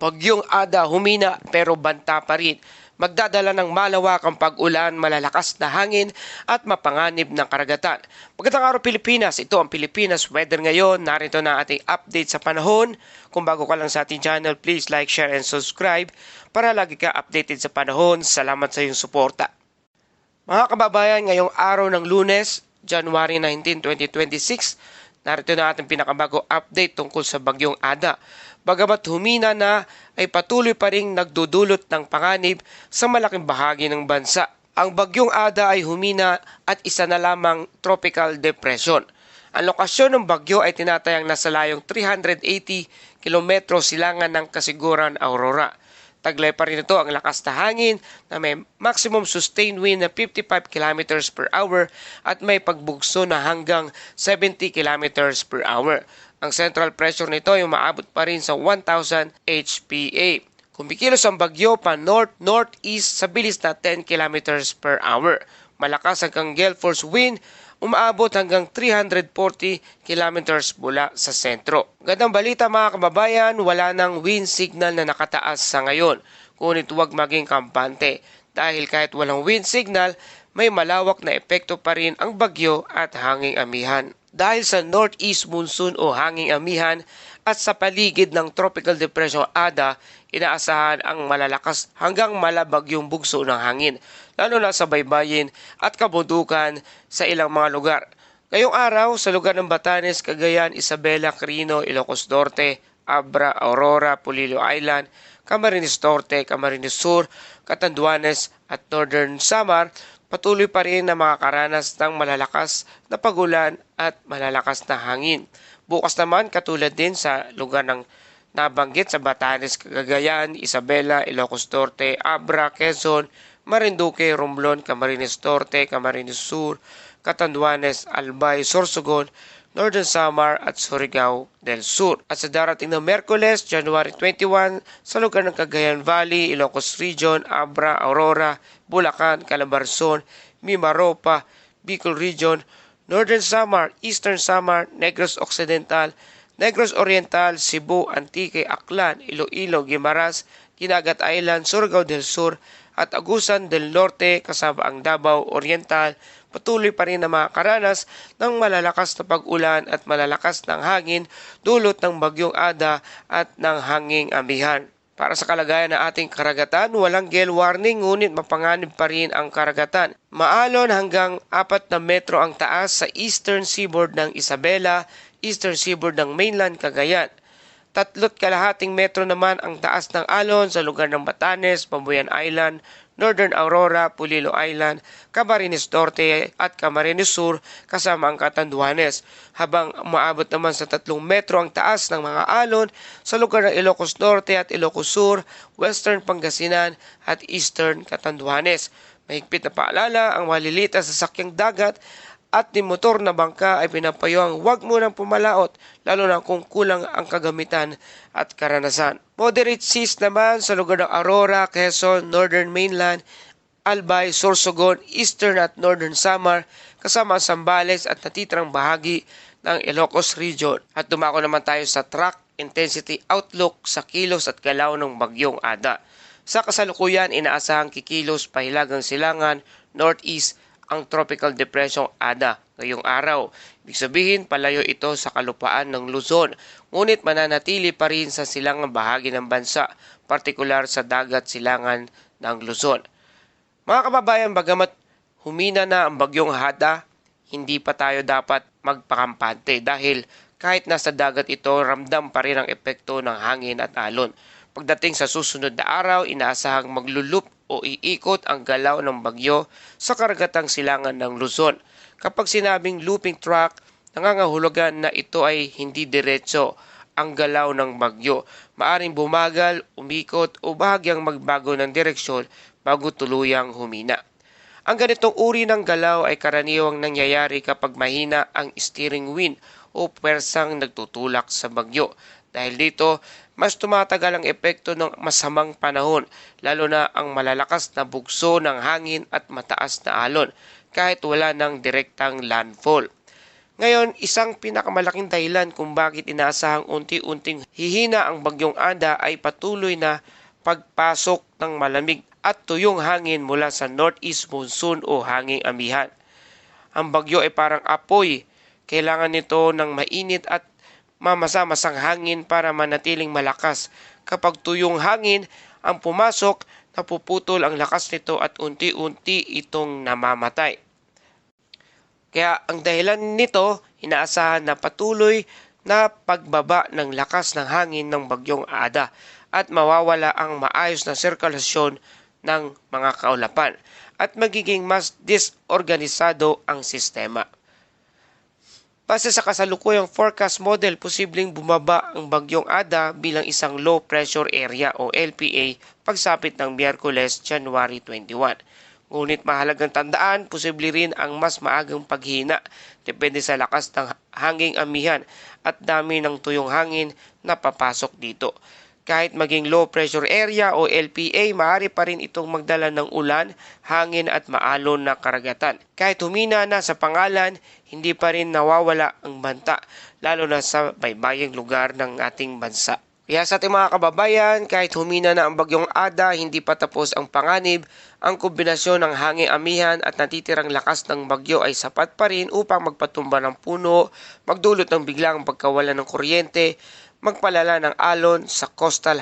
Bagyong Ada humina pero banta pa rin. Magdadala ng malawakang pag-ulan, malalakas na hangin at mapanganib ng karagatan. Magandang araw Pilipinas, ito ang Pilipinas Weather ngayon. Narito na ating update sa panahon. Kung bago ka lang sa ating channel, please like, share and subscribe para lagi ka updated sa panahon. Salamat sa iyong suporta. Mga kababayan, ngayong araw ng Lunes, January 19, 2026, narito na ating pinakabago update tungkol sa Bagyong Ada. Bagamat humina na, ay patuloy pa ring nagdudulot ng panganib sa malaking bahagi ng bansa. Ang Bagyong Ada ay humina at isa na lamang tropical depression. Ang lokasyon ng bagyo ay tinatayang nasa layong 380 kilometro silangan ng kasiguran Aurora. Taglay pa rin ito ang lakas na hangin na may maximum sustained wind na 55 km per hour at may pagbugso na hanggang 70 km per hour. Ang central pressure nito ay umaabot pa rin sa 1,000 HPA. Kumikilos ang bagyo pa north-northeast sa bilis na 10 km per hour. Malakas hanggang gale force wind, umaabot hanggang 340 km mula sa sentro. Gandang balita mga kababayan, wala nang wind signal na nakataas sa ngayon. Ngunit huwag maging kampante dahil kahit walang wind signal, may malawak na epekto pa rin ang bagyo at hanging amihan. Dahil sa northeast monsoon o hanging amihan at sa paligid ng Tropical Depression Ada, inaasahan ang malalakas hanggang malabagyong bugso ng hangin, lalo na sa baybayin at kabundukan sa ilang mga lugar. Ngayong araw, sa lugar ng Batanes, Cagayan, Isabela, Quirino, Ilocos Norte, Abra, Aurora, Polillo Island, Camarines Norte, Camarines Sur, Catanduanes at Northern Samar, patuloy pa rin na makakaranas ng malalakas na pagulan at malalakas na hangin. Bukas naman, katulad din sa lugar ng nabanggit sa Batanes, Cagayan, Isabela, Ilocos Norte, Abra, Quezon, Marinduque, Romblon, Camarines Norte, Camarines Sur, Catanduanes, Albay, Sorsogon, Northern Samar at Surigao del Sur. At sa darating na Miyerkules, January 21, sa lugar ng Cagayan Valley, Ilocos Region, Abra, Aurora, Bulacan, Calabarzon, Mimaropa, Bicol Region, Northern Samar, Eastern Samar, Negros Occidental, Negros Oriental, Cebu, Antique, Aklan, Iloilo, Guimaras, Dinagat Island, Surigao del Sur at Agusan del Norte kasama ang Davao Oriental, patuloy pa rin na makakaranas ng malalakas na pag-ulan at malalakas ng hangin dulot ng Bagyong Ada at ng hanging amihan. Para sa kalagayan ng ating karagatan, walang gale warning ngunit mapanganib pa rin ang karagatan. Maalon hanggang 4 na metro ang taas sa eastern seaboard ng Isabela, eastern seaboard ng mainland Cagayan. 3.5 metro naman ang taas ng alon sa lugar ng Batanes, Pambuyan Island, Northern Aurora, Polillo Island, Camarines Norte at Camarines Sur kasama ang Catanduanes, habang umaabot naman sa 3 metro ang taas ng mga alon sa lugar ng Ilocos Norte at Ilocos Sur, Western Pangasinan at Eastern Catanduanes. Mahigpit na paalala, ang maliliit na sasakyang dagat at ni motor na bangka ay pinapayuhang huwag munang pumalaot, lalo na kung kulang ang kagamitan at karanasan. Moderate seas naman sa lugar ng Aurora, Quezon, Northern Mainland, Albay, Sorsogon, Eastern at Northern Samar, kasama ang Zambales at natitirang bahagi ng Ilocos Region. At dumako naman tayo sa track intensity outlook sa kilos at galaw ng Bagyong Ada. Sa kasalukuyan, inaasahang kikilos pahilagang silangan, northeast, ang Tropical Depression Ada ngayong araw. Ibig sabihin, palayo ito sa kalupaan ng Luzon, ngunit mananatili pa rin sa silangang bahagi ng bansa, partikular sa dagat silangan ng Luzon. Mga kababayan, bagamat humina na ang Bagyong Ada, hindi pa tayo dapat magpakampante dahil kahit nasa dagat ito, ramdam pa rin ang epekto ng hangin at alon. Pagdating sa susunod na araw, inaasahang maglulup o iikot ang galaw ng bagyo sa karagatang silangan ng Luzon. Kapag sinabing looping track, nangangahulugan na ito ay hindi diretso ang galaw ng bagyo. Maaring bumagal, umikot o bahagyang magbago ng direksyon bago tuluyang humina. Ang ganitong uri ng galaw ay karaniwang nangyayari kapag mahina ang steering wind o pwersang nagtutulak sa bagyo. Dahil dito, mas tumatagal ang epekto ng masamang panahon, lalo na ang malalakas na bugso ng hangin at mataas na alon, kahit wala ng direktang landfall. Ngayon, isang pinakamalaking dahilan kung bakit inaasahang unti-unting hihina ang bagyong Ada ay patuloy na pagpasok ng malamig at tuyong hangin mula sa northeast monsoon o hanging amihan. Ang bagyo ay parang apoy. Kailangan nito ng mainit at mamasa-masang hangin para manatiling malakas. Kapag tuyong hangin ang pumasok, napuputol ang lakas nito at unti-unti itong namamatay. Kaya ang dahilan nito, inaasahan na patuloy na pagbaba ng lakas ng hangin ng bagyong Ada at mawawala ang maayos na sirkulasyon ng mga kaulapan at magiging mas disorganisado ang sistema. Base sa kasalukuyang forecast model, posibleng bumaba ang bagyong Ada bilang isang low pressure area o LPA pagsapit ng Miyerkules, January 21. Ngunit mahalagang tandaan, posible rin ang mas maagang paghina depende sa lakas ng hanging amihan at dami ng tuyong hangin na papasok dito. Kahit maging low pressure area o LPA, maaari pa rin itong magdala ng ulan, hangin at maalon na karagatan. Kahit humina na sa pangalan, hindi pa rin nawawala ang banta, lalo na sa baybayang lugar ng ating bansa. Kaya sa ating mga kababayan, kahit humina na ang bagyong Ada, hindi pa tapos ang panganib. Ang kombinasyon ng hanging amihan at natitirang lakas ng bagyo ay sapat pa rin upang magpatumba ng puno, magdulot ng biglang pagkawala ng kuryente, magpalala ng alon sa coastal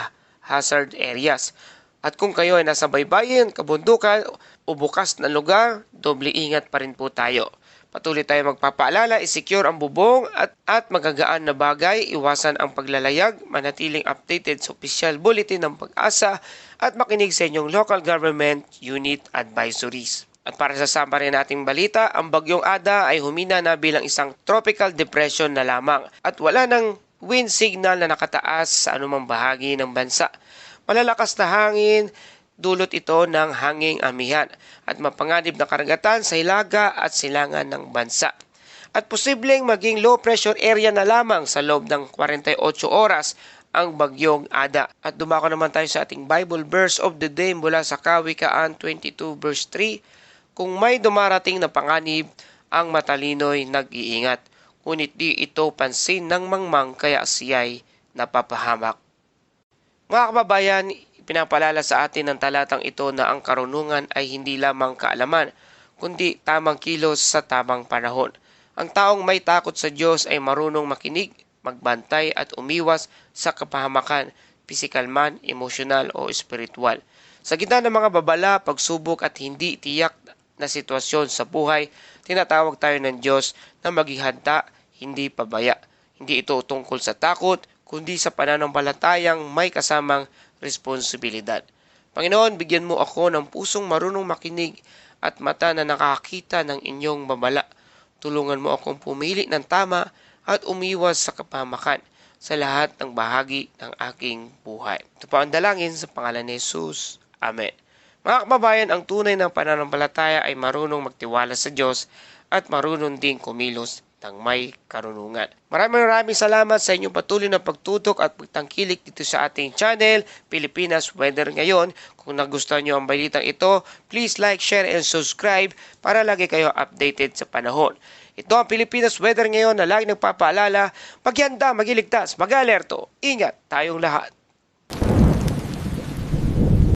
hazard areas. At kung kayo ay nasa baybayin, kabundukan o bukas na lugar, doble ingat pa rin po tayo. Patuloy tayo magpapaalala, isecure ang bubong at magagaan na bagay, iwasan ang paglalayag, manatiling updated sa official bulletin ng Pag-asa at makinig sa inyong local government unit advisories. At para sa summary nating balita, ang bagyong Ada ay humina na bilang isang tropical depression na lamang at wala ng wind signal na nakataas sa anumang bahagi ng bansa. Malalakas na hangin, dulot ito ng hanging amihan at mapanganib na karagatan sa hilaga at silangan ng bansa. At posibleng maging low pressure area na lamang sa loob ng 48 oras ang bagyong Ada. At dumako naman tayo sa ating Bible verse of the day mula sa Kawikaan 22 verse 3. Kung may dumarating na panganib, ang matalino'y nag-iingat, ngunit di ito pansin ng mangmang kaya siya'y napapahamak. Mga kababayan, pinapalala sa atin ng talatang ito na ang karunungan ay hindi lamang kaalaman, kundi tamang kilos sa tamang panahon. Ang taong may takot sa Diyos ay marunong makinig, magbantay at umiwas sa kapahamakan, pisikal man, emosyonal o espiritual. Sa gitna ng mga babala, pagsubok at hindi tiyak na sitwasyon sa buhay, tinatawag tayo ng Diyos na maging handa, hindi pabaya. Hindi ito tungkol sa takot, kundi sa pananampalatayang may kasamang responsibilidad. Panginoon, bigyan mo ako ng pusong marunong makinig at mata na nakakita ng inyong babala. Tulungan mo akong pumili ng tama at umiwas sa kapahamakan sa lahat ng bahagi ng aking buhay. Ito po ang dalangin sa pangalan ni Jesus. Amen. Mga kababayan, ang tunay ng pananampalataya ay marunong magtiwala sa Diyos at marunong ding kumilos ng may karunungan. Maraming salamat sa inyong patuloy na pagtutok at pagtangkilik dito sa ating channel, Pilipinas Weather Ngayon. Kung nagustuhan nyo ang balitang ito, please like, share, and subscribe para lagi kayo updated sa panahon. Ito ang Pilipinas Weather Ngayon na lagi nagpapaalala, maghanda, magiligtas, mag-alerto, ingat tayong lahat.